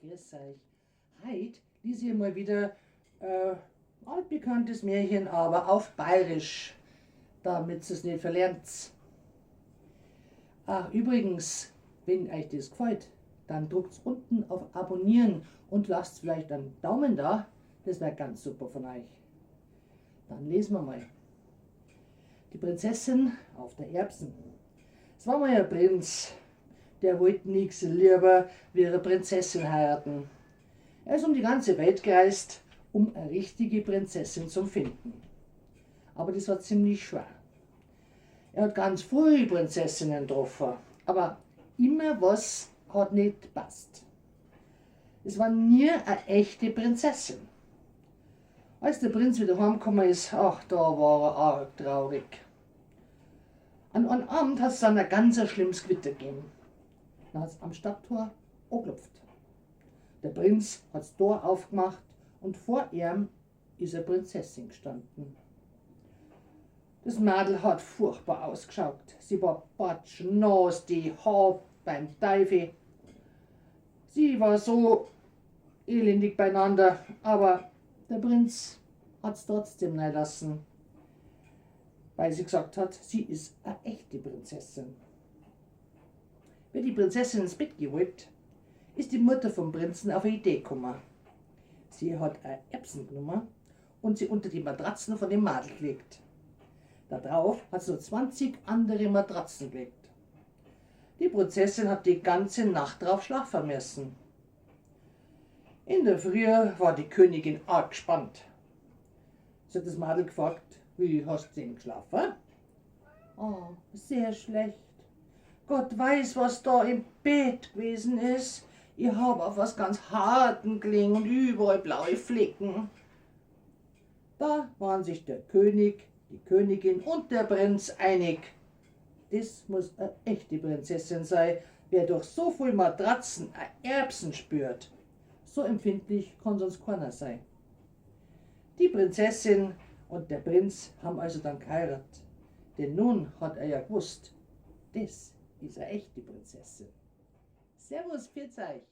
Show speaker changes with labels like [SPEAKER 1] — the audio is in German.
[SPEAKER 1] grüß euch. Heute lese ich mal wieder altbekanntes Märchen, aber auf Bayerisch, damit ihr es nicht verlernt. Ach, übrigens, wenn euch das gefällt, dann drückt unten auf Abonnieren und lasst vielleicht einen Daumen da. Das wäre ganz super von euch. Dann lesen wir mal. Die Prinzessin auf der Erbsen. Es war mal ein Prinz, der wollte nichts lieber wie eine Prinzessin heiraten. Er ist um die ganze Welt gereist, um eine richtige Prinzessin zu finden. Aber das war ziemlich schwer. Er hat ganz früh Prinzessinnen getroffen, aber immer was hat nicht gepasst. Es war nie eine echte Prinzessin. Als der Prinz wieder heimgekommen ist, ach, da war er arg traurig. An einem Abend hat es dann ein ganz schlimmes Gewitter gegeben. Dann hat es am Stadttor angeklopft. Der Prinz hat das Tor aufgemacht und vor ihm ist eine Prinzessin gestanden. Das Mädel hat furchtbar ausgeschaut. Sie war patschnass, die Haar beim Teufel. Sie war so elendig beieinander, aber der Prinz hat es trotzdem nicht lassen, weil sie gesagt hat, sie ist eine echte Prinzessin. Wie die Prinzessin ins Bett gewollt, ist die Mutter vom Prinzen auf eine Idee gekommen. Sie hat eine Erbsen genommen und sie unter die Matratzen von dem Mädel gelegt. Darauf hat sie noch 20 andere Matratzen gelegt. Die Prinzessin hat die ganze Nacht drauf schlafen müssen. In der Früh war die Königin arg gespannt. Sie hat das Mädel gefragt, wie hast du denn geschlafen? Oh, sehr schlecht. Gott weiß, was da im Bett gewesen ist. Ich habe auf was ganz Harten gelegen und überall blaue Flecken. Da waren sich der König, die Königin und der Prinz einig. Das muss eine echte Prinzessin sein, wer durch so viel Matratzen ein Erbsen spürt. So empfindlich kann sonst keiner sein. Die Prinzessin und der Prinz haben also dann geheiratet. Denn nun hat er ja gewusst, das ist eine echte Prinzessin. Servus, pfiat euch!